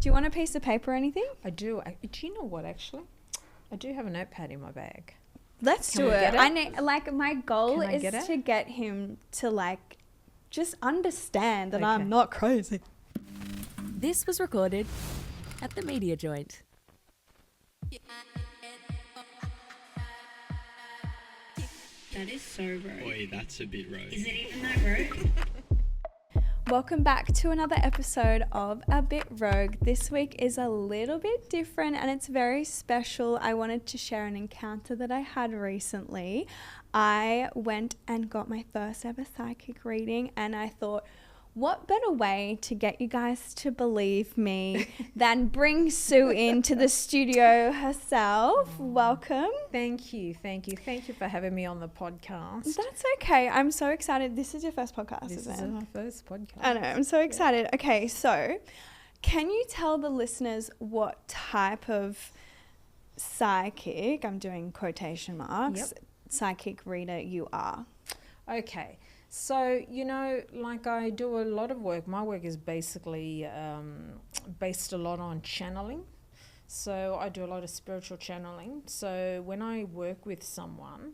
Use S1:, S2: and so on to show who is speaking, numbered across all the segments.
S1: Do you want a piece of paper or anything?
S2: I do. Do you know what, actually? I do have a notepad in my bag.
S1: Let's
S2: Can
S1: do
S2: we
S1: it.
S2: get it?
S1: I need, like, my goal
S2: Can I
S1: is
S2: get it?
S1: to get him to, like, just understand that
S2: Okay.
S1: I'm not crazy.
S3: This was recorded at the Media Joint.
S4: That is so rogue.
S5: Boy, that's a bit rogue.
S4: Is it even that rogue?
S1: Welcome back to another episode of A Bit Rogue. This week is a little bit different and it's very special. I wanted to share an encounter that I had recently. I went and got my first ever psychic reading and I thought, what better way to get you guys to believe me than bring Sue into the studio herself. Welcome.
S2: Thank you for having me on the podcast.
S1: That's okay. I'm so excited. This is your first podcast,
S2: This
S1: isn't
S2: is
S1: it?
S2: our first podcast.
S1: I know. I'm so excited. Okay, so can you tell the listeners what type of psychic, I'm doing quotation marks, psychic reader you are?
S2: Okay. So, like I do a lot of work. My work is basically based a lot on channeling. So I do a lot of spiritual channeling. So when I work with someone,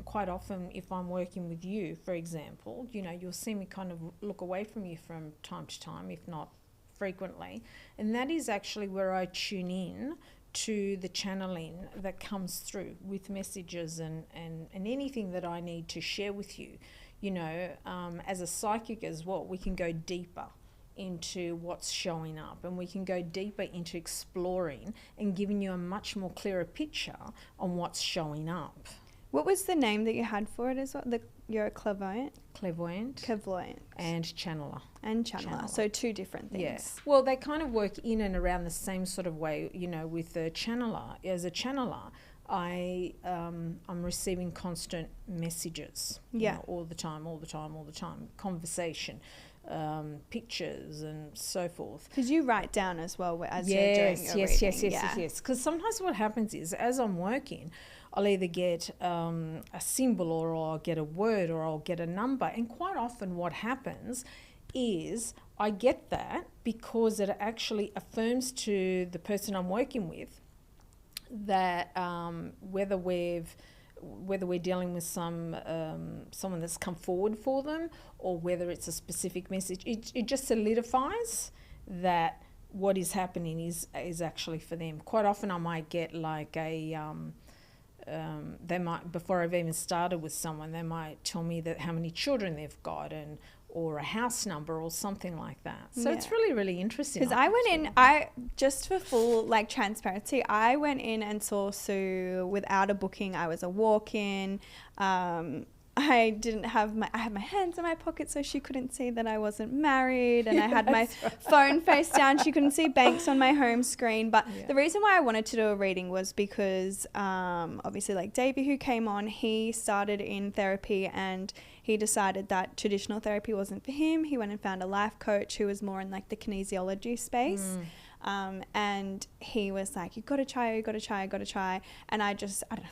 S2: quite often if I'm working with you, for example, you'll see me kind of look away from you from time to time, if not frequently. And that is actually where I tune in to the channeling that comes through with messages and anything that I need to share with you. As a psychic as well, we can go deeper into what's showing up and we can go deeper into exploring and giving you a much more clearer picture on what's showing up.
S1: What was the name that you had for it as well? You're a clairvoyant?
S2: Clairvoyant. And channeler.
S1: And channeler. So two different things.
S2: Yes. Well, they kind of work in and around the same sort of way, with the channeler. As a channeler, I'm receiving constant messages, all the time, conversation, pictures and so forth.
S1: Because you write down as well as you're doing your reading.
S2: Yes. Because sometimes what happens is, as I'm working, I'll either get a symbol or I'll get a word or I'll get a number. And quite often what happens is I get that because it actually affirms to the person I'm working with that whether we're dealing with someone that's come forward for them or whether it's a specific message, it just solidifies that what is happening is actually for them. Quite often I might get like they might, before I've even started with someone, they might tell me that how many children they've got or a house number or something like that. So it's really, really interesting.
S1: Because I went in, just for full transparency, I went in and saw Sue without a booking. I was a walk-in. I had my hands in my pocket so she couldn't see that I wasn't married, and I had my phone face down. She couldn't see banks on my home screen. But the reason why I wanted to do a reading was because obviously, like Davey, who came on, he started in therapy and he decided that traditional therapy wasn't for him. He went and found a life coach who was more in like the kinesiology space. And he was like, you got to try. And I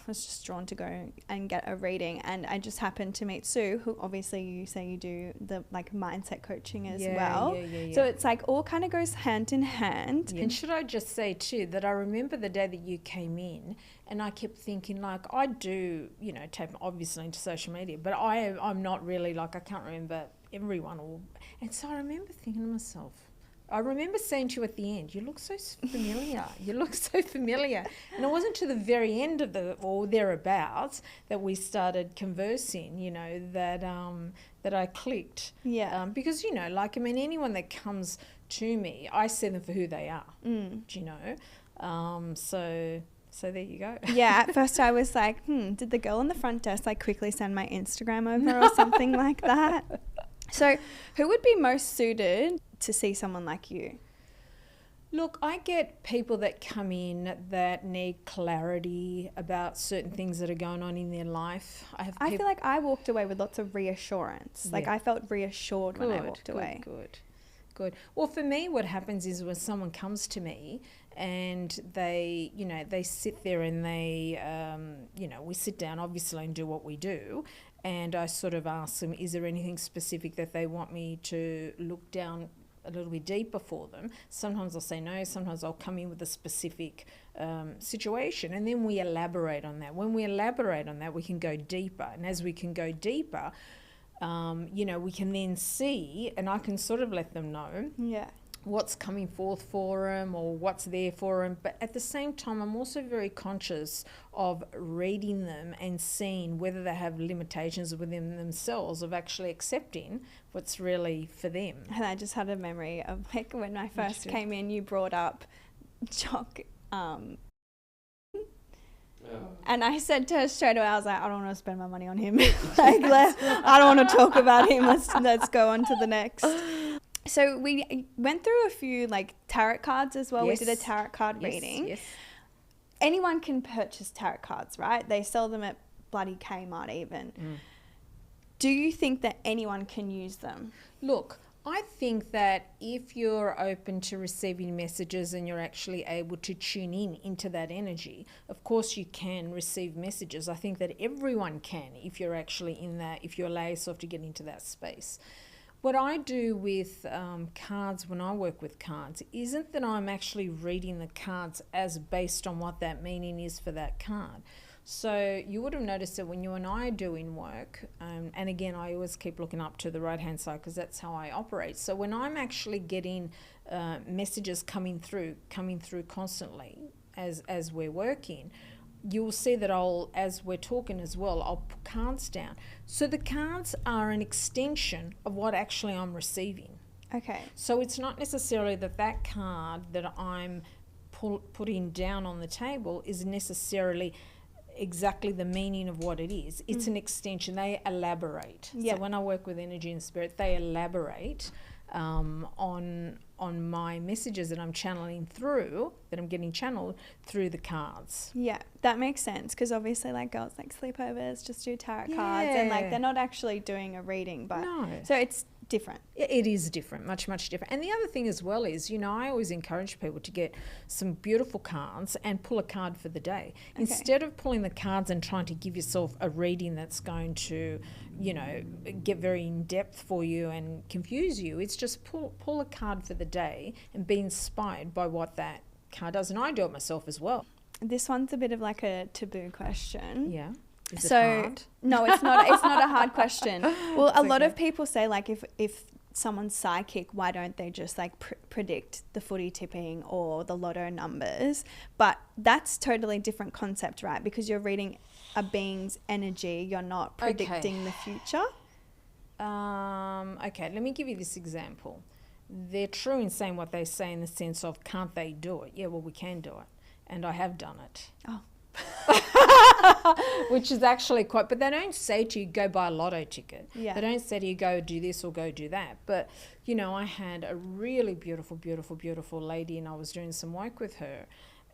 S1: was just drawn to go and get a reading. And I just happened to meet Sue, who obviously you say you do the like mindset coaching as well. So it's like all kind of goes hand in hand.
S2: And should I just say too, that I remember the day that you came in and I kept thinking like, I do, tape obviously into social media, but I'm not really like, I can't remember everyone. And so I remember thinking to myself, I remember saying to you at the end, you look so familiar. And it wasn't to the very end of or thereabouts that we started conversing, that I clicked.
S1: Yeah.
S2: Because, anyone that comes to me, I see them for who they are, do you know? So there you go.
S1: Yeah, at first I was like, did the girl on the front desk like quickly send my Instagram over or something like that? So who would be most suited to see someone like you?
S2: Look, I get people that come in that need clarity about certain things that are going on in their life.
S1: I feel like I walked away with lots of reassurance. Like I felt reassured when I walked away.
S2: Good. Well, for me, what happens is when someone comes to me and they sit there and they, we sit down obviously and do what we do. And I sort of ask them, is there anything specific that they want me to look down a little bit deeper for them. Sometimes I'll say no, sometimes I'll come in with a specific situation, and then we elaborate on that. When we elaborate on that, we can go deeper, and as we can go deeper, we can then see, and I can sort of let them know what's coming forth for them or what's there for them. But at the same time, I'm also very conscious of reading them and seeing whether they have limitations within themselves of actually accepting what's really for them.
S1: And I just had a memory of like when I first came in, you brought up Jock. And I said to her straight away, I was like, I don't want to spend my money on him. I don't want to talk about him. Let's go on to the next. So we went through a few like tarot cards as well.
S2: Yes.
S1: We did a tarot card reading.
S2: Yes.
S1: Anyone can purchase tarot cards, right? They sell them at bloody Kmart even. Do you think that anyone can use them?
S2: Look, I think that if you're open to receiving messages and you're actually able to tune in into that energy, of course you can receive messages. I think that everyone can if you're actually in that, if you allow yourself to get into that space. What I do with cards when I work with cards isn't that I'm actually reading the cards as based on what that meaning is for that card. So you would have noticed that when you and I are doing work, and again, I always keep looking up to the right-hand side because that's how I operate. So when I'm actually getting messages coming through constantly as we're working, you'll see that as we're talking as well, I'll put cards down. So the cards are an extension of what actually I'm receiving.
S1: Okay.
S2: So it's not necessarily that card that I'm putting down on the table is necessarily exactly the meaning of what it is. It's an extension. They elaborate.
S1: Yeah.
S2: So when I work with energy and spirit, they elaborate on my messages that I'm channeling through, that I'm getting channeled through the cards.
S1: Yeah, that makes sense because obviously like girls like sleepovers just do tarot cards and like they're not actually doing a reading, but so it's different.
S2: It is different, much different. And the other thing as well is, I always encourage people to get some beautiful cards and pull a card for the day. Okay. Instead of pulling the cards and trying to give yourself a reading that's going to, get very in depth for you and confuse you, it's just pull a card for the day and be inspired by what that card does. And I do it myself as well.
S1: This one's a bit of like a taboo question.
S2: Yeah. Is
S1: it hard? No, it's not. It's not a hard question. Well, a lot of people say like if someone's psychic, why don't they just like predict the footy tipping or the lotto numbers? But that's totally different concept, right? Because you're reading a being's energy. You're not predicting the future.
S2: Okay, let me give you this example. They're true in saying what they say in the sense of, can't they do it? Yeah, well, we can do it. And I have done it.
S1: Oh.
S2: Which is actually quite, but they don't say to you, go buy a lotto ticket.
S1: Yeah.
S2: They don't say to you, go do this or go do that. But, I had a really beautiful lady and I was doing some work with her.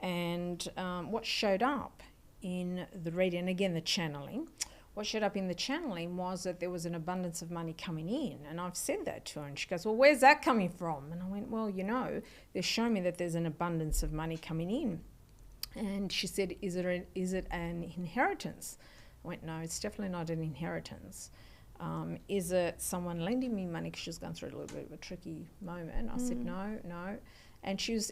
S2: And what showed up in the reading, and again, the channeling, what showed up in the channeling was that there was an abundance of money coming in. And I've said that to her and she goes, well, where's that coming from? And I went, well, they're showing me that there's an abundance of money coming in. And she said, is it an inheritance? I went, no, it's definitely not an inheritance. Is it someone lending me money? Because she was going through a little bit of a tricky moment. I said, no. And she was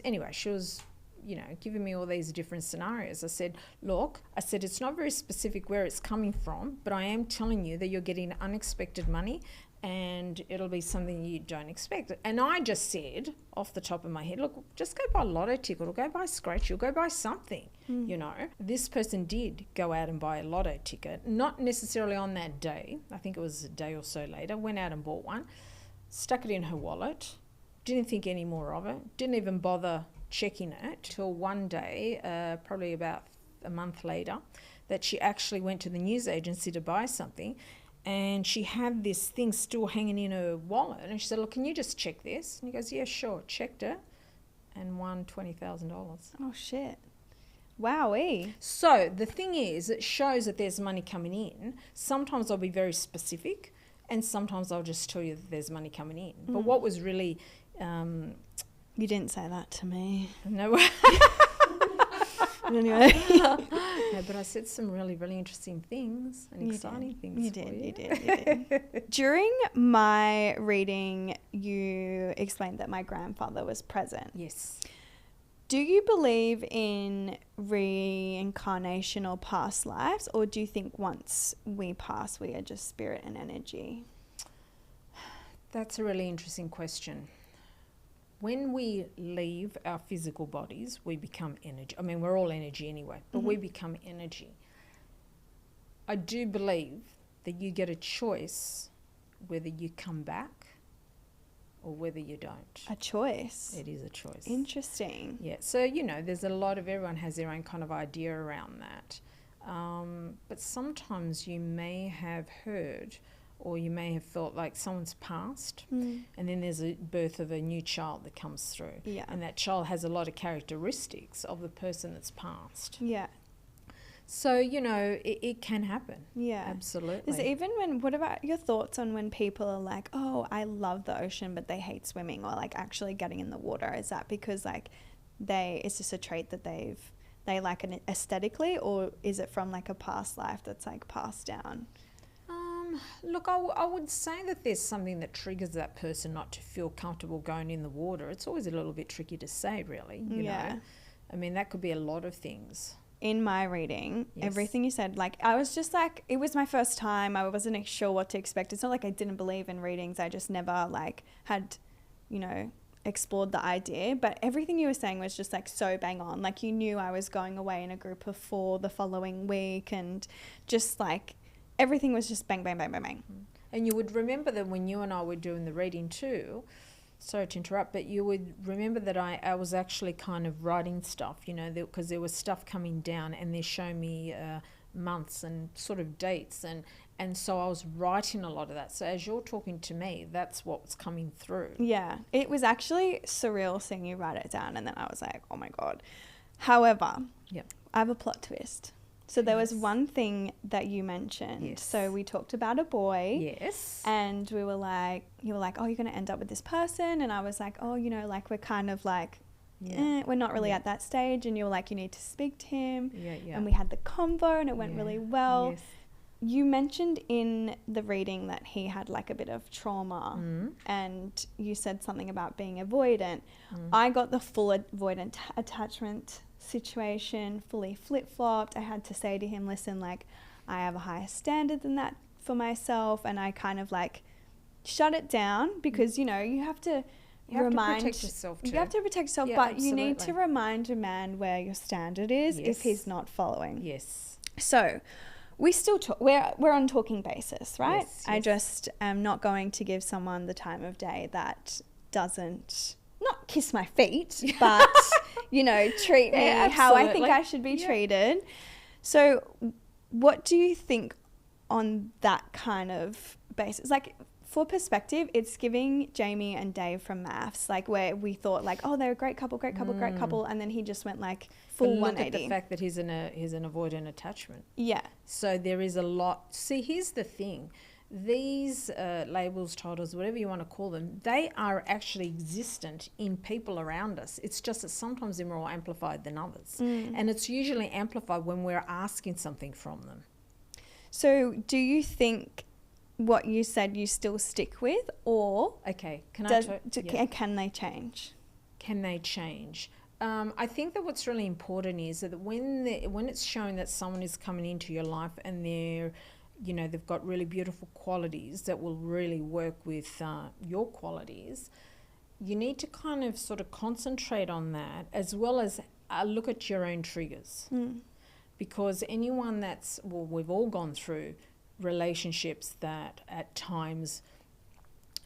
S2: giving me all these different scenarios. I said, look, it's not very specific where it's coming from, but I am telling you that you're getting unexpected money and it'll be something you don't expect. And I just said off the top of my head, look, just go buy a lotto ticket or go buy a scratch or go buy something, This person did go out and buy a lotto ticket, not necessarily on that day. I think it was a day or so later, went out and bought one, stuck it in her wallet, didn't think any more of it, didn't even bother checking it till one day, probably about a month later, that she actually went to the news agency to buy something. And she had this thing still hanging in her wallet. And she said, look, can you just check this? And he goes, yeah, sure. Checked it and won $20,000.
S1: Oh, shit. Wowee.
S2: So the thing is, it shows that there's money coming in. Sometimes I'll be very specific and sometimes I'll just tell you that there's money coming in. But what was really...
S1: you didn't say that to me.
S2: No.
S1: Anyway.
S2: No, but I said some really, really interesting things and
S1: You
S2: exciting
S1: did.
S2: things.
S1: You
S2: for
S1: did,
S2: you.
S1: you did, you did. During my reading, you explained that my grandfather was present.
S2: Yes.
S1: Do you believe in reincarnation or past lives, or do you think once we pass, we are just spirit and energy?
S2: That's a really interesting question. When we leave our physical bodies, we become energy. I mean, we're all energy anyway, but we become energy. I do believe that you get a choice whether you come back or whether you don't.
S1: A choice.
S2: It is a choice.
S1: Interesting.
S2: Yeah, so, there's a lot of, everyone has their own kind of idea around that. But sometimes you may have heard or you may have felt like someone's passed and then there's a birth of a new child that comes through.
S1: Yeah.
S2: And that child has a lot of characteristics of the person that's passed.
S1: Yeah.
S2: So, it can happen.
S1: Yeah.
S2: Absolutely.
S1: Is even what about your thoughts on when people are like, oh, I love the ocean, but they hate swimming, or like actually getting in the water? Is that because like it's just a trait that they like it aesthetically, or is it from like a past life that's like passed down?
S2: Look, I would say that there's something that triggers that person not to feel comfortable going in the water. It's always a little bit tricky to say, really. You know? I mean, that could be a lot of things.
S1: In my reading,
S2: Yes.
S1: everything you said, like, I was just like, it was my first time. I wasn't sure what to expect. It's not like I didn't believe in readings. I just never like had, explored the idea. But everything you were saying was just like so bang on. Like you knew I was going away in a group of 4 the following week, and just like everything was just bang, bang, bang, bang, bang.
S2: And you would remember that when you and I were doing the reading too, sorry to interrupt, but you would remember that I was actually kind of writing stuff, because there was stuff coming down and they show me months and sort of dates. And so I was writing a lot of that. So as you're talking to me, that's what was coming through.
S1: Yeah, it was actually surreal seeing you write it down, and then I was like, oh my God. However, I have a plot twist. So there was one thing that you mentioned.
S2: Yes.
S1: So we talked about a boy.
S2: Yes.
S1: And you were like, oh, you're going to end up with this person. And I was like, oh, like we're kind of like, we're not really at that stage. And you were like, you need to speak to him.
S2: Yeah.
S1: And we had the convo and it went really well.
S2: Yes.
S1: You mentioned in the reading that he had like a bit of trauma and you said something about being avoidant. I got the full avoidant attachment situation, fully flip-flopped. I had to say to him, listen, like I have a higher standard than that for myself, and I kind of like shut it down because you have to
S2: protect yourself too.
S1: You have to protect yourself, but you need to remind a man where your standard is if he's not following.
S2: Yes.
S1: So we still talk, we're on talking basis, right?
S2: Yes,
S1: I
S2: yes.
S1: just am not going to give someone the time of day that doesn't not kiss my feet, but treat me how I think I should be treated. So what do you think on that kind of basis? Like for perspective, it's giving Jamie and Dave from Maths, like where we thought like, oh, they're a great couple, and then he just went like full
S2: But look
S1: 180.
S2: at the fact that he's an avoidant attachment.
S1: Yeah.
S2: So there is a lot. See, here's the thing. These labels, titles, whatever you want to call them, they are actually existent in people around us. It's just that sometimes they're more amplified than others. And it's usually amplified when we're asking something from them.
S1: So do you think what you said you still stick with, or
S2: Okay, can
S1: they change?
S2: Can they change? I think that what's really important is that when it's shown that someone is coming into your life and they've got really beautiful qualities that will really work with your qualities, you need to kind of sort of concentrate on that as well as look at your own triggers. Because anyone we've all gone through relationships that at times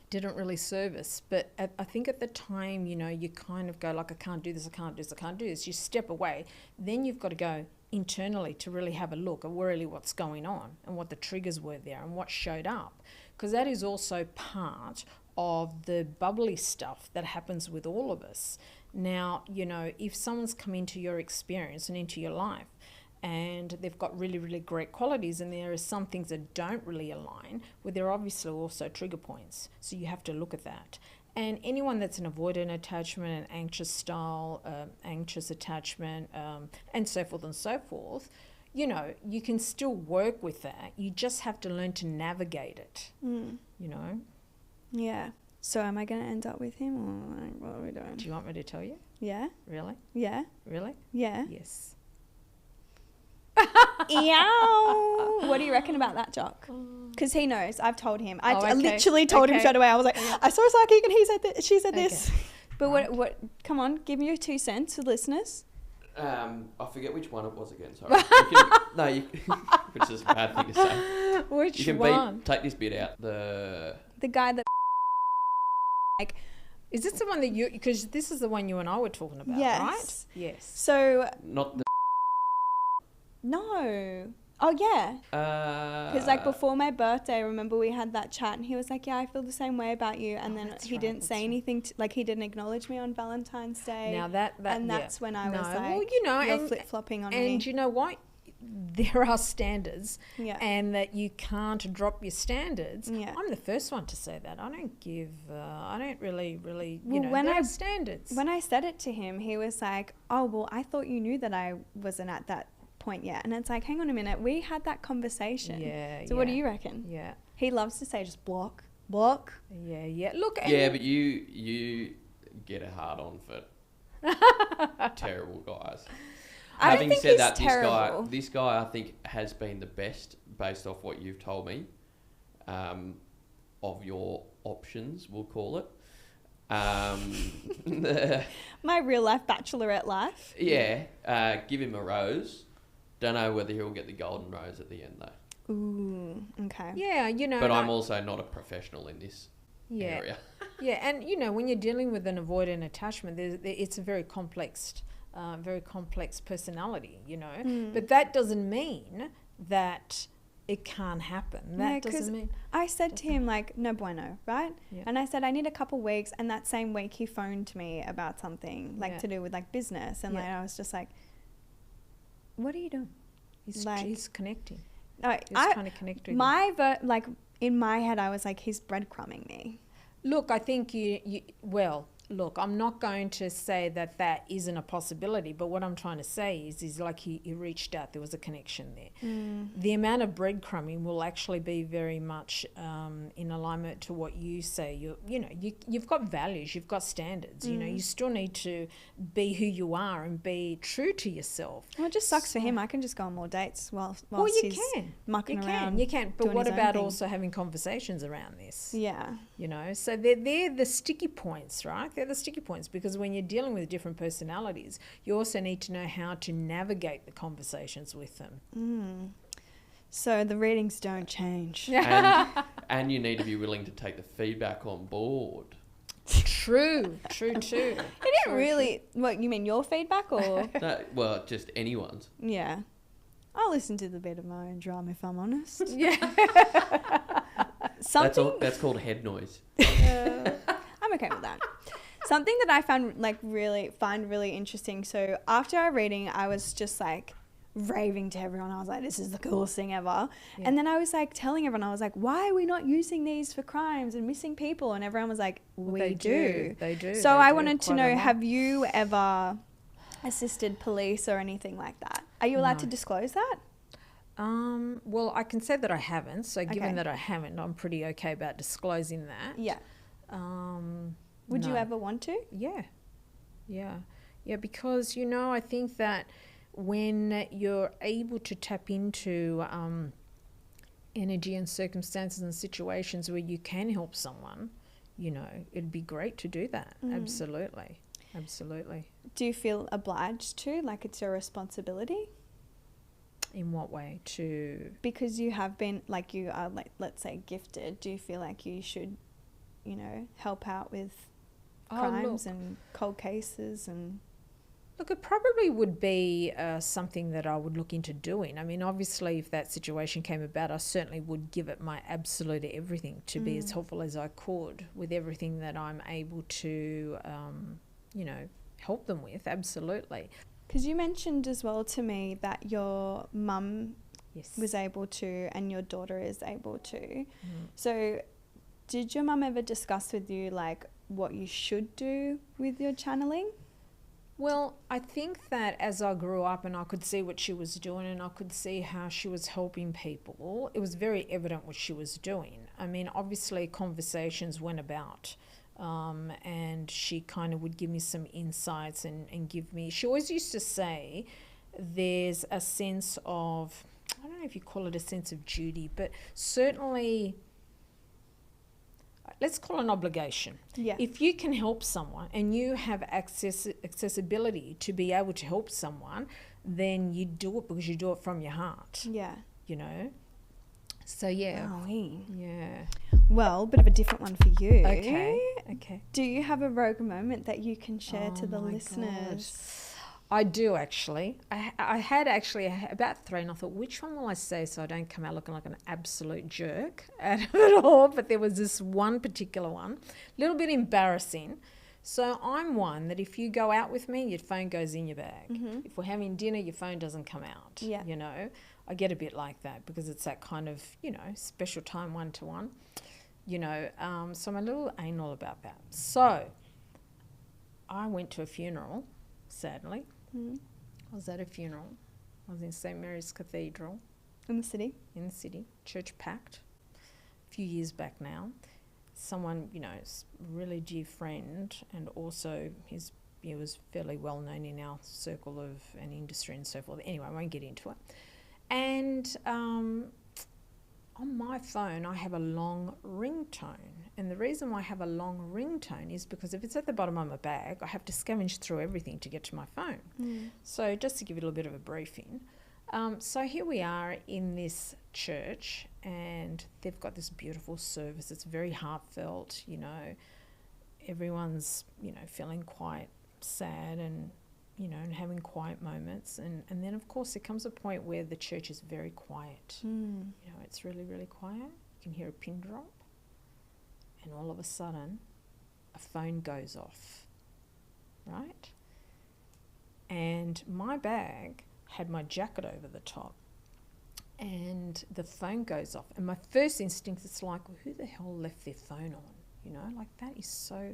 S2: didn't really serve us. But I think at the time, you kind of go like, I can't do this, I can't do this, I can't do this. You step away. Then you've got to go internally to really have a look at really what's going on and what the triggers were there and what showed up. Because that is also part of the bubbly stuff that happens with all of us. Now, if someone's come into your experience and into your life and they've got really, really great qualities and there are some things that don't really align, well, there are obviously also trigger points. So you have to look at that. And anyone that's an avoidant attachment, an anxious style, anxious attachment, and so forth and so forth, you know, you can still work with that. You just have to learn to navigate it, you know.
S1: Yeah. So am I going to end up with him, or like, what are we doing?
S2: Do you want me to tell you?
S1: Yeah.
S2: Really?
S1: Yeah.
S2: Really?
S1: Yeah.
S2: Yes.
S1: Yow. What do you reckon about that, Jock? Because he knows. I've told him. I
S2: okay.
S1: literally told him
S2: Okay.
S1: straight away. I was like, I saw a psychic and he said that. She said
S2: Okay.
S1: this. But what? Come on, give me your 2 cents to listeners.
S5: I forget which one it was again. Sorry. Which is a bad thing to say.
S2: Which
S5: You can
S2: one?
S5: take this bit out. The
S1: guy that like.
S2: Is this the one that you? Because this is the one you and I were talking about,
S1: Yes.
S2: right? Yes.
S1: So
S5: not the.
S1: no. Oh yeah. Because like before my birthday, remember we had that chat, and he was like, "Yeah, I feel the same way about you." And then
S2: that's
S1: he
S2: right,
S1: didn't
S2: that's
S1: say
S2: right.
S1: anything. Like he didn't acknowledge me on Valentine's Day.
S2: Now that
S1: and
S2: yeah.
S1: that's when I
S2: No,
S1: was like,
S2: well, you know,
S1: "You're
S2: and
S1: flip flopping on
S2: and
S1: me."
S2: you know what? There are standards,
S1: Yeah.
S2: and that you can't drop your standards.
S1: Yeah.
S2: I'm the first one to say that. I don't give. I don't really, you
S1: Well,
S2: know,
S1: when
S2: there
S1: I-
S2: are standards.
S1: When I said it to him, he was like, "Oh, well, I thought you knew that I wasn't at that point yet." And it's like, hang on a minute, we had that conversation.
S2: Yeah.
S1: So what do you reckon?
S2: Yeah.
S1: He loves to say just block.
S2: Yeah. Look.
S5: Yeah, but you get a hard on for terrible guys.
S1: I don't
S5: Having
S1: think
S5: said
S1: he's
S5: that,
S1: terrible.
S5: this guy I think has been the best based off what you've told me, of your options, we'll call it.
S1: My real life bachelorette life.
S5: Yeah, give him a rose. Don't know whether he'll get the golden rose at the end though.
S1: Ooh, okay.
S2: Yeah, you know.
S5: But
S2: like-
S5: I'm also not a professional in this area.
S2: Yeah, and you know, when you're dealing with an avoidant attachment, it's a very complex personality, you know. But that doesn't mean that it can't happen. That
S1: Yeah, 'cause
S2: doesn't mean.
S1: I said to him, like, no bueno, right?
S2: Yeah.
S1: And I said, I need a couple weeks. And that same week, he phoned me about something, like,
S2: Yeah.
S1: to do with, like, business. And,
S2: Yeah.
S1: like, I was just like, what are you doing?
S2: He's connecting.
S1: No,
S2: He's trying to connect with you.
S1: like, in my head, I was like, he's breadcrumbing me.
S2: Look, I think look, I'm not going to say that isn't a possibility, but what I'm trying to say is like he reached out, there was a connection there. The amount of breadcrumbing will actually be very much in alignment to what you say. You've got values, you've got standards, you know, you still need to be who you are and be true to yourself.
S1: Well, it just sucks for him. I can just go on more dates whilst
S2: Well, you
S1: he's
S2: can.
S1: mucking
S2: You
S1: around.
S2: can. But
S1: doing
S2: what
S1: his own
S2: about
S1: thing.
S2: also having conversations around this?
S1: Yeah.
S2: You know, so they're the sticky points, right? They're the sticky points because when you're dealing with different personalities, you also need to know how to navigate the conversations with them.
S1: So the readings don't change.
S5: And you need to be willing to take the feedback on board.
S2: True too.
S1: He didn't really... What, you mean your feedback or...
S5: No, well, just anyone's.
S1: Yeah. I'll listen to the bit of my own drama if I'm honest.
S2: Yeah.
S1: Something...
S5: That's called head noise.
S1: I'm okay with that. Something that I found really interesting. So after our reading, I was just like raving to everyone. I was like, this is the coolest thing ever.
S2: Yeah.
S1: And then I was like telling everyone, I was like, why are we not using these for crimes and missing people? And everyone was like, we
S2: they
S1: do.
S2: They do.
S1: So
S2: They
S1: I
S2: do
S1: wanted to
S2: quite a
S1: know,
S2: lot.
S1: have you ever assisted police or anything like that? Are you allowed to disclose that?
S2: Well, I can say that I haven't. So given
S1: Okay.
S2: that I haven't, I'm pretty okay about disclosing that.
S1: Yeah. Would you
S2: no.
S1: ever want to?
S2: Yeah, because, you know, I think that when you're able to tap into energy and circumstances and situations where you can help someone, you know, it'd be great to do that. Absolutely.
S1: Do you feel obliged to? Like it's your responsibility?
S2: In what way? To...
S1: Because you have been, like you are, like, let's say, gifted, do you feel like you should, you know, help out with crimes and cold cases and...
S2: Look, it probably would be something that I would look into doing. I mean, obviously, if that situation came about, I certainly would give it my absolute everything to be as helpful as I could with everything that I'm able to, you know, help them with. Absolutely.
S1: Because you mentioned as well to me that your mum
S2: Yes.
S1: was able to and your daughter is able to. So did your mum ever discuss with you, like, what you should do with your channeling?
S2: Well, I think that as I grew up and I could see what she was doing and I could see how she was helping people, it was very evident what she was doing. I mean, obviously conversations went about, and she kind of would give me some insights and give me, she always used to say there's a sense of, I don't know if you call it a sense of duty, but certainly, let's call it an obligation.
S1: Yeah.
S2: If you can help someone and you have accessibility to be able to help someone, then you do it because you do it from your heart,
S1: Yeah.
S2: you know? So, yeah.
S1: Wowee.
S2: Yeah.
S1: Well, bit of a different one for you.
S2: Okay.
S1: Do you have a rogue moment that you can share
S2: Oh
S1: to the
S2: my
S1: listeners?
S2: I do actually. I had actually about 3, and I thought, which one will I say so I don't come out looking like an absolute jerk out of it all? But there was this one particular one, a little bit embarrassing. So I'm one that if you go out with me, your phone goes in your bag.
S1: Mm-hmm.
S2: If we're having dinner, your phone doesn't come out.
S1: Yeah.
S2: You know, I get a bit like that because it's that kind of, you know, special time one-to-one. You know, so I'm a little anal about that. So I went to a funeral, sadly.
S1: Mm.
S2: I was at a funeral. I was in St. Mary's Cathedral
S1: In the city?
S2: in the city, church packed, a few years back now. Someone, you know, really dear friend, and also he was fairly well known in our circle of an industry and so forth. Anyway, I won't get into it. And on my phone, I have a long ringtone. And the reason why I have a long ringtone is because if it's at the bottom of my bag, I have to scavenge through everything to get to my phone.
S1: Mm.
S2: So just to give you a little bit of a briefing. So here we are in this church and they've got this beautiful service. It's very heartfelt, you know. Everyone's, you know, feeling quite sad and, you know, and having quiet moments. And then, of course, there comes a point where the church is very quiet.
S1: Mm.
S2: You know, it's really, really quiet. You can hear a pin drop. And all of a sudden, a phone goes off, right? And my bag had my jacket over the top. And the phone goes off. And my first instinct is like, well, who the hell left their phone on? You know, like that is so,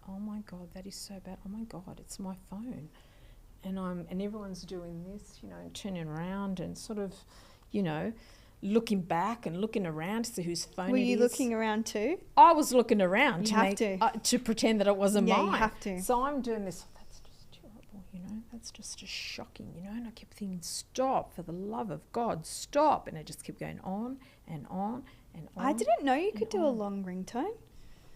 S2: oh my God, that is so bad. Oh my God, it's my phone. And everyone's doing this, you know, and turning around and sort of, you know, looking back and looking around to see whose phone
S1: Were
S2: it
S1: you
S2: is.
S1: looking around too?
S2: I was looking around
S1: You
S2: to
S1: have
S2: to pretend that it wasn't
S1: Yeah,
S2: mine.
S1: you have to.
S2: So I'm doing this. That's just terrible, you know. That's just shocking, you know. And I kept thinking, stop, for the love of God, stop. And it just kept going on and on and on.
S1: I didn't know you could do a
S2: on.
S1: long ringtone.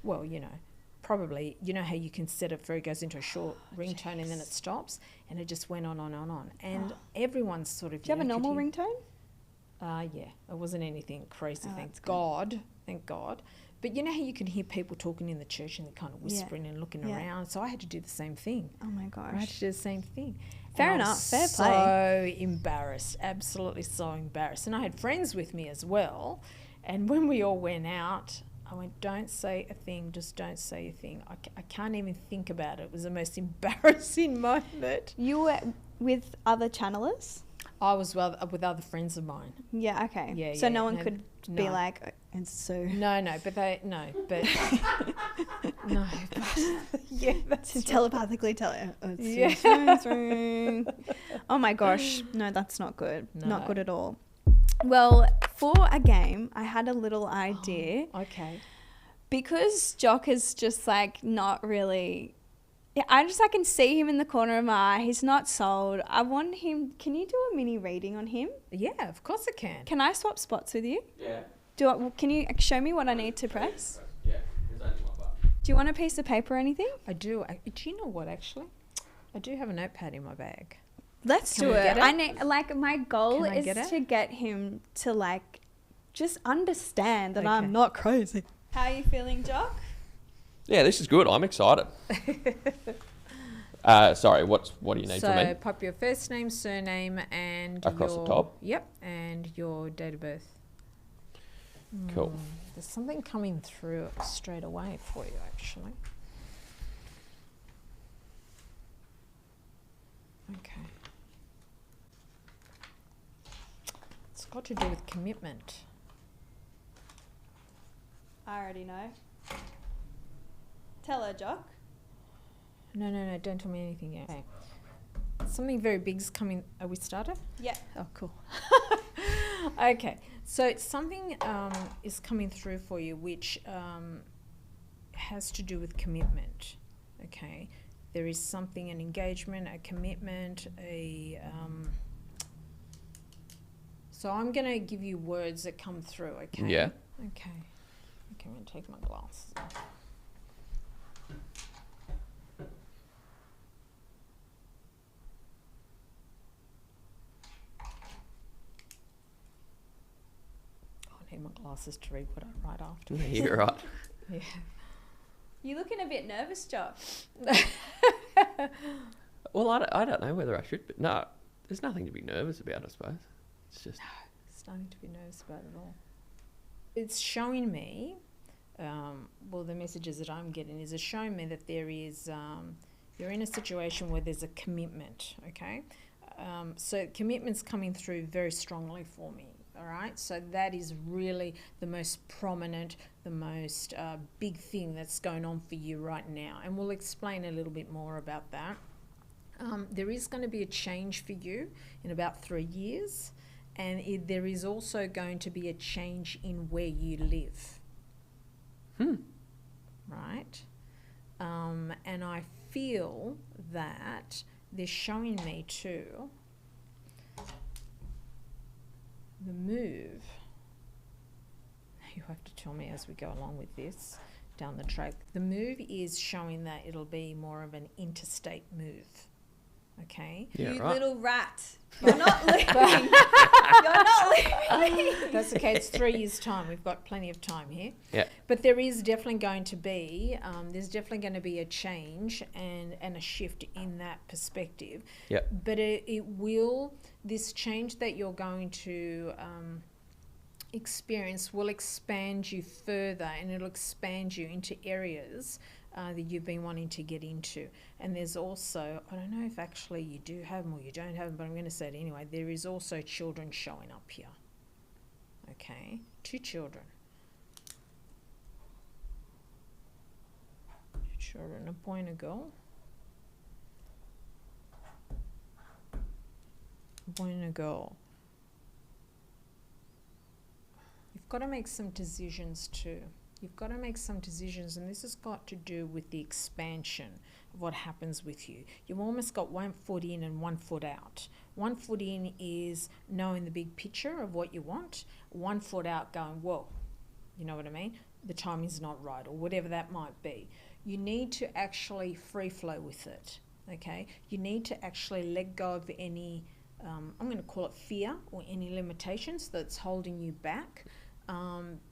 S2: Well, you know, probably, you know how you can set it where it goes into a short ringtone and then it stops, and it just went on and on. And everyone's sort of.
S1: Do you have a normal ringtone?
S2: Yeah, it wasn't anything crazy.
S1: Oh,
S2: thank
S1: that's good.
S2: God, thank God. But you know how you can hear people talking in the church and they're kind of whispering and looking
S1: Yeah.
S2: around. So I had to do the same thing.
S1: Oh my
S2: I had
S1: gosh.
S2: to do the same thing.
S1: Fair
S2: And I
S1: enough,
S2: was
S1: fair play.
S2: So embarrassed, absolutely so embarrassed. And I had friends with me as well. And when we all went out, I went, don't say a thing, just don't say a thing. I can't even think about it. It was the most embarrassing moment.
S1: You were with other channelers?
S2: I was with other friends of mine.
S1: Yeah, okay.
S2: Yeah,
S1: so
S2: yeah,
S1: no one
S2: no,
S1: could be
S2: no.
S1: like, and so.
S2: No, but no, but yeah, that's
S1: To telepathically tell it. Oh,
S2: Yeah.
S1: Oh my gosh. No, that's not good. Not
S2: No.
S1: good at all. Well, for a game, I had a little idea.
S2: okay.
S1: Because Jock is just like not really. Yeah, I can see him in the corner of my eye. He's not sold. I want him. Can you do a mini reading on him?
S2: Yeah, of course I can.
S1: Can I swap spots with you?
S5: Yeah.
S1: Can you show me what I need to press?
S5: Yeah, there's only one button.
S1: Do you want a piece of paper or anything?
S2: I do. Do you know what? Actually, I do have a notepad in my bag.
S1: Let's
S2: Can
S1: do
S2: we
S1: it.
S2: get it?
S1: I need, like, my goal
S2: Can I
S1: is
S2: get it?
S1: to get him to like just understand that
S2: Okay.
S1: I'm not crazy. How are you feeling, Jock?
S5: Yeah, this is good. I'm excited. Sorry, what do you need from me?
S2: So pop your first name, surname, and
S5: Across the
S2: your,
S5: top?
S2: Yep, and your date of birth.
S5: Cool.
S2: There's something coming through straight away for you, actually. Okay. It's got to do with commitment.
S1: I already know. Tell her, Jock.
S2: No, don't tell me anything yet. Okay. Something very big's coming. Are we started?
S1: Yeah.
S2: Oh, cool. Okay, so something is coming through for you which has to do with commitment. Okay, there is something, an engagement, a commitment, so I'm going to give you words that come through, okay?
S5: Yeah.
S2: Okay, I'm going to take my glasses off. I need my glasses to read what I write after.
S5: You're right.
S2: Yeah.
S1: You're looking a bit nervous, Jock.
S5: Well, I don't know whether I should, but no, there's nothing to be nervous about, I suppose. It's just...
S2: There's nothing to be nervous about at all. It's showing me, well, the messages that I'm getting is it's showing me that there is, you're in a situation where there's a commitment, okay? So commitment's coming through very strongly for me, all right? So that is really the most prominent, the most big thing that's going on for you right now. And we'll explain a little bit more about that. There is going to be a change for you in about 3 years. And there is also going to be a change in where you live. Right? And I feel that they're showing me too the move. You have to tell me as we go along with this down the track. The move is showing that it'll be more of an interstate move. Okay?
S5: Yeah,
S1: You
S5: right.
S1: little rat. You're not leaving. You're not leaving.
S2: That's okay. It's 3 years' time. We've got plenty of time here.
S5: Yeah.
S2: But there is definitely going to be, a change and a shift in that perspective.
S5: Yeah.
S2: But this change that you're going to experience will expand you further, and it'll expand you into areas that you've been wanting to get into. And there's also, I don't know if actually you do have them or you don't have them, but I'm going to say it anyway, there is also children showing up here. Okay, 2 children. 2 children, a boy and a girl. A boy and a girl. You've got to make some decisions too. You've got to make some decisions, and this has got to do with the expansion of what happens with you. You've almost got 1 foot in and 1 foot out. 1 foot in is knowing the big picture of what you want. 1 foot out going, whoa, you know what I mean? The time is not right, or whatever that might be. You need to actually free flow with it, okay? You need to actually let go of any, I'm going to call it fear, or any limitations that's holding you back.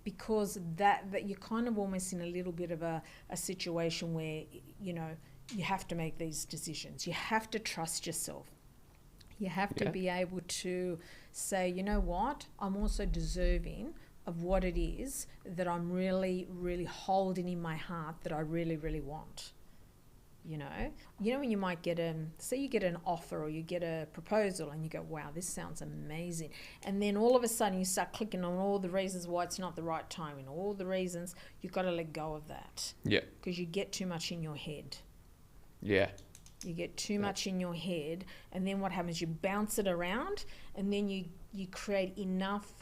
S2: Because that you're kind of almost in a little bit of a situation where, you know, you have to make these decisions. You have to trust yourself. You have to be able to say, you know what, I'm also deserving of what it is that I'm really, really holding in my heart that I really, really want. You know when you might get say you get an offer or you get a proposal and you go, wow, this sounds amazing. And then all of a sudden you start clicking on all the reasons why it's not the right time and all the reasons. You've got to let go of that. Yeah. Because you get too much in your head. Yeah. You get too much in your head, and then what happens? You bounce it around, and then you create enough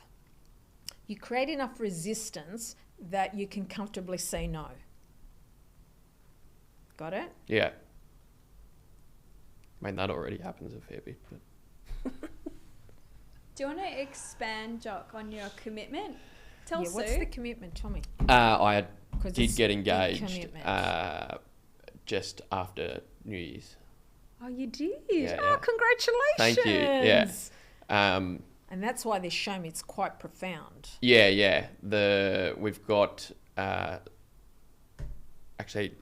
S2: resistance that you can comfortably say no. Got it? Yeah.
S5: I mean, that already happens a fair bit. But
S1: Do you want to expand, Jock, on your commitment? Tell Sue.
S2: What's the commitment? Tell me.
S5: I did get engaged just after New Year's.
S2: Oh, you did?
S5: Yeah,
S2: congratulations.
S5: Thank you. Yeah.
S2: And that's why they're showing me it's quite profound.
S5: Yeah. We've got actually.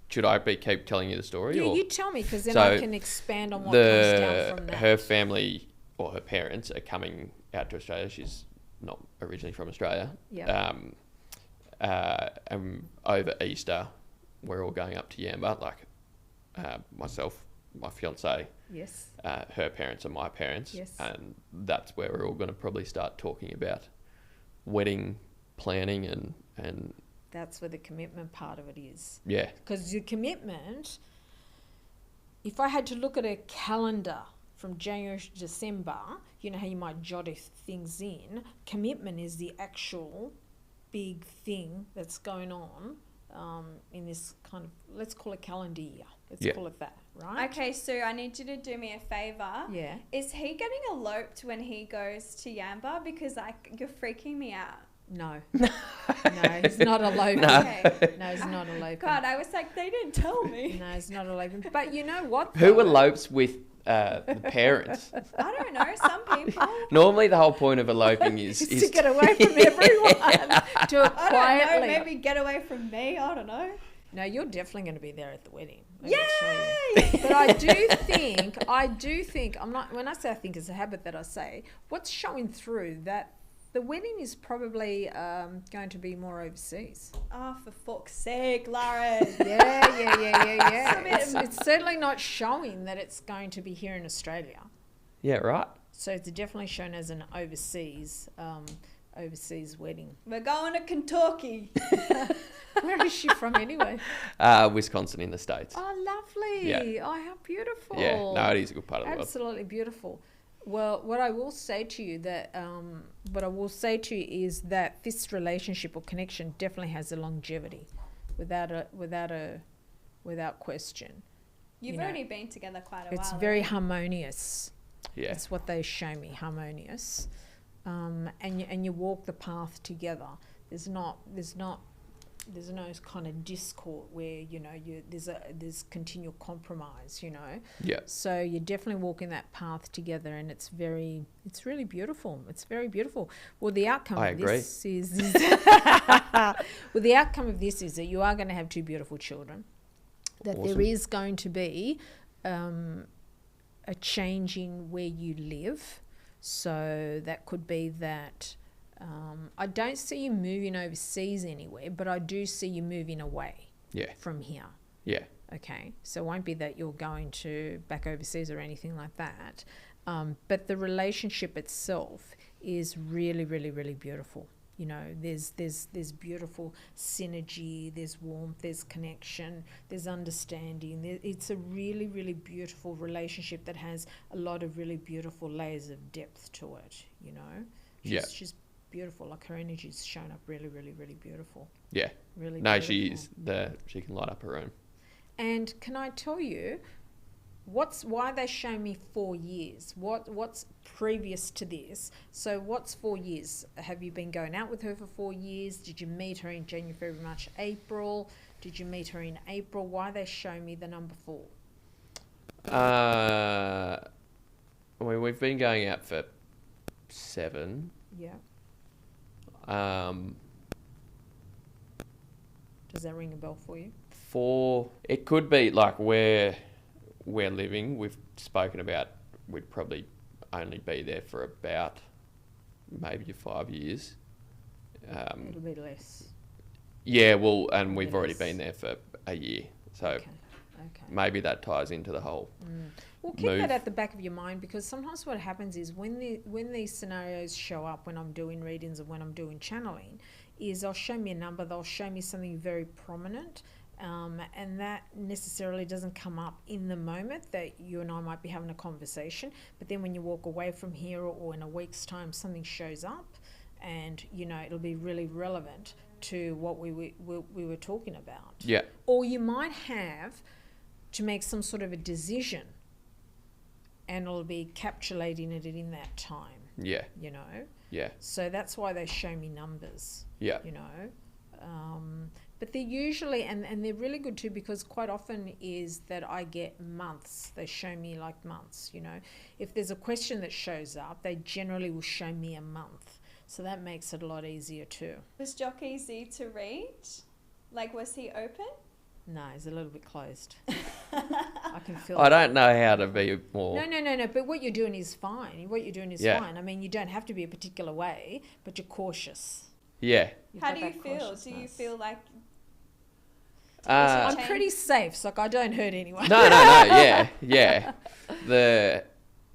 S5: Should I keep telling you the story?
S2: Yeah, you tell me, because then I can expand on what comes down from that. Her
S5: family, or her parents, are coming out to Australia. She's not originally from Australia.
S2: Yeah.
S5: And over Easter, we're all going up to Yamba, like myself, my fiancée,
S2: yes,
S5: her parents and my parents.
S2: Yes.
S5: And that's where we're all going to probably start talking about wedding planning and
S2: That's where the commitment part of it is.
S5: Yeah.
S2: Because your commitment, if I had to look at a calendar from January to December, you know how you might jot things in, commitment is the actual big thing that's going on in this kind of, let's call it calendar year. Let's call it that, right?
S1: Okay, Sue, I need you to do me a favour.
S2: Yeah.
S1: Is he getting eloped when he goes to Yamba? Because you're freaking me out.
S2: No. No, he's not eloping.
S5: No.
S1: Okay.
S2: No, he's not eloping.
S1: God, I was like, they didn't tell me.
S2: No, he's not eloping. But you know what?
S5: Who
S2: though?
S5: elopes with the parents?
S1: I don't know, some people.
S5: Normally, the whole point of eloping is
S2: to get away from everyone. Do it
S1: I
S2: quietly.
S1: don't know, maybe get away from me, I don't know.
S2: No, you're definitely going to be there at the wedding.
S1: Yay!
S2: But I do think, I'm not, when I say I think it's a habit that I say, what's showing through that the wedding is probably going to be more overseas.
S1: Oh, for fuck's sake, Lauren.
S2: Yeah. It's certainly not showing that it's going to be here in Australia.
S5: Yeah, right.
S2: So it's definitely shown as an overseas wedding.
S1: We're going to Kentucky.
S2: Where is she from anyway?
S5: Wisconsin in the States.
S2: Oh, lovely.
S5: Yeah.
S2: Oh, how beautiful.
S5: Yeah, no, it is a good part of the world.
S2: Absolutely beautiful. Well, what I will say to you is that this relationship or connection definitely has a longevity, without question.
S1: You've already been together quite a while.
S2: It's very harmonious.
S5: Yeah.
S2: That's what they show me, harmonious. And you walk the path together. There's no kind of discord where there's continual compromise.
S5: Yeah.
S2: So you're definitely walking that path together, and it's really beautiful. It's very beautiful. Well, the outcome
S5: I
S2: of
S5: agree.
S2: this is the outcome of this is that you are going to have two beautiful children. That
S5: Awesome.
S2: there is going to be a change in where you live. So that could be that I don't see you moving overseas anywhere, but I do see you moving away from here.
S5: Yeah.
S2: Okay, so it won't be that you're going to back overseas or anything like that. But the relationship itself is really, really, really beautiful. There's beautiful synergy, there's warmth, there's connection, there's understanding. It's a really, really beautiful relationship that has a lot of really beautiful layers of depth to it, She's beautiful. Like, her energy's shown up really, really, really beautiful.
S5: Yeah.
S2: Really
S5: No,
S2: beautiful.
S5: she can light up her room.
S2: And can I tell you why they show me 4 years? What's previous to this? So what's 4 years? Have you been going out with her for 4 years? Did you meet her in January, February, March, April? Did you meet her in April? Why they show me the number 4?
S5: We've been going out for 7.
S2: Yeah.
S5: Um,
S2: Does that ring a bell for you?
S5: 4. It could be like where we're living. We've spoken about we'd probably only be there for about maybe 5 years.
S2: It'll be less.
S5: Yeah, well, and we've
S2: It
S5: already
S2: is.
S5: been there for a year, so
S2: Okay.
S5: maybe that ties into the whole.
S2: Well, keep
S5: move.
S2: that at the back of your mind, because sometimes what happens is when these scenarios show up, when I'm doing readings and when I'm doing channeling, is they'll show me a number, they'll show me something very prominent, and that necessarily doesn't come up in the moment that you and I might be having a conversation. But then when you walk away from here, or in a week's time, something shows up, and it'll be really relevant to what we were talking about.
S5: Yeah.
S2: Or you might have to make some sort of a decision, and it'll be encapsulating it in that time,
S5: Yeah. Yeah.
S2: So that's why they show me numbers,
S5: Yeah.
S2: But they're usually, and they're really good too, because quite often is that I get months. They show me like months, If there's a question that shows up, they generally will show me a month. So that makes it a lot easier too.
S1: Was Jock easy to read? Like, was he open?
S2: No, it's a little bit closed. I can feel
S5: I don't know how to be more.
S2: No. But what you're doing is fine.
S5: Yeah.
S2: Fine. I mean, you don't have to be a particular way, but you're cautious.
S5: Yeah.
S2: You've
S1: How
S2: got
S1: do you
S2: that
S1: feel? Do you
S2: cautiousness.
S1: feel like...
S2: I'm
S1: change?
S2: pretty safe, so I don't hurt anyone.
S5: No. Yeah. The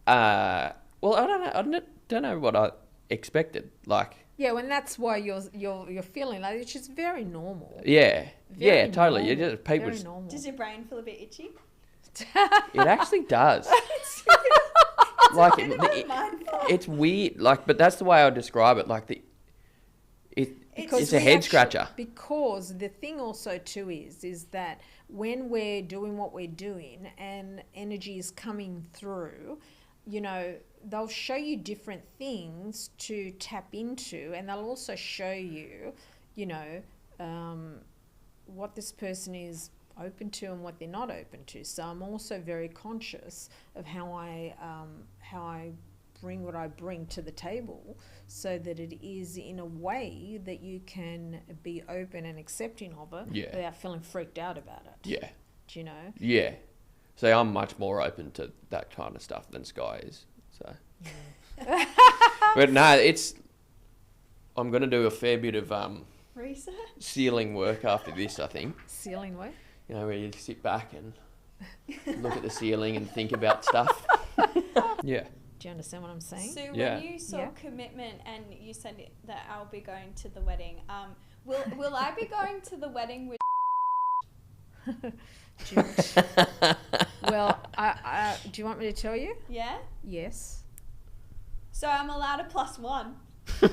S5: well, I don't know. I don't know what I expected. Like,
S2: Yeah, when that's why you're feeling like, which is very normal.
S5: Yeah,
S2: Very
S5: yeah, totally. You
S2: normal.
S5: just people.
S2: Very
S5: Just,
S2: normal.
S1: Does your brain feel a bit itchy?
S5: it actually does. Like it's weird. Like, but that's the way I would describe it. Like it's a head scratcher.
S2: Because the thing also too is that when we're doing what we're doing and energy is coming through, you know, they'll show you different things to tap into, and they'll also show you, you know, what this person is open to and what they're not open to. So I'm also very conscious of how I bring what I bring to the table, so that it is in a way that you can be open and accepting of it without feeling freaked out about it.
S5: Yeah.
S2: Do you know?
S5: Yeah. So I'm much more open to that kind of stuff than Skye is. So. But no, I'm going to do a fair bit of
S1: Research?
S5: ceiling work after this, I think.
S2: Ceiling work?
S5: You know, where you sit back and look at the ceiling and think about stuff. Yeah.
S2: Do you understand what I'm saying?
S1: So
S5: Yeah.
S1: when you saw commitment and you said that I'll be going to the wedding, will I be going to the wedding with?
S2: Well, do you want me to tell you?
S1: Yeah.
S2: Yes.
S1: So I'm allowed a +1. we're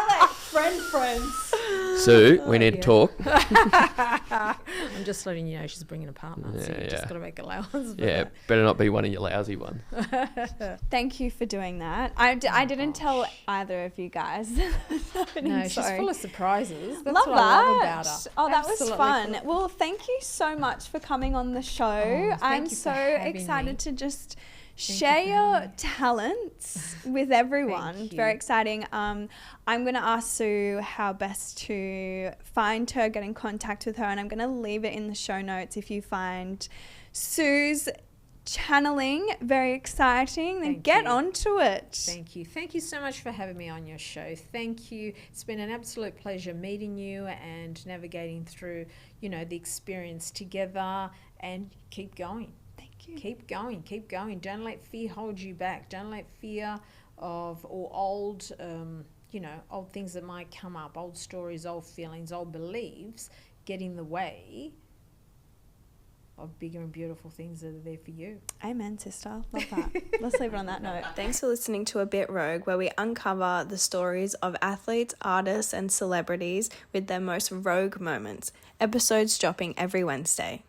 S1: like friends.
S5: Sue, we need to talk.
S2: I'm just letting you know she's bringing a partner, so you just got to make allowance for
S5: Yeah,
S2: that.
S5: better not be one of your lousy ones.
S1: Thank you for doing that. I didn't tell either of you guys.
S2: No, she's full of surprises. That's
S1: Love
S2: what
S1: that.
S2: I love about her.
S1: Oh, that
S2: Absolutely
S1: was fun.
S2: full of-
S1: Well, thank you so much for coming on the show.
S2: thank
S1: I'm
S2: you for
S1: so
S2: having
S1: excited
S2: me.
S1: to just
S2: you
S1: share
S2: for
S1: your
S2: having me.
S1: talents with everyone.
S2: Thank
S1: Very
S2: you.
S1: exciting. I'm going to ask Sue how best to find her, get in contact with her, and I'm going to leave it in the show notes if you find Sue's channeling very exciting, then
S2: Thank
S1: get
S2: you.
S1: onto it.
S2: Thank you. Thank you so much for having me on your show. Thank you. It's been an absolute pleasure meeting you and navigating through, you know, the experience together, and keep going.
S1: Thank you.
S2: Keep going. Keep going. Don't let fear hold you back. Don't let fear of or old, you know, old things that might come up, old stories, old feelings, old beliefs get in the way of bigger and beautiful things that are there for you.
S1: Amen, sister. Love that. Let's leave it on that note. Thanks for listening to A Bit Rogue, where we uncover the stories of athletes, artists, and celebrities with their most rogue moments. Episodes dropping every Wednesday.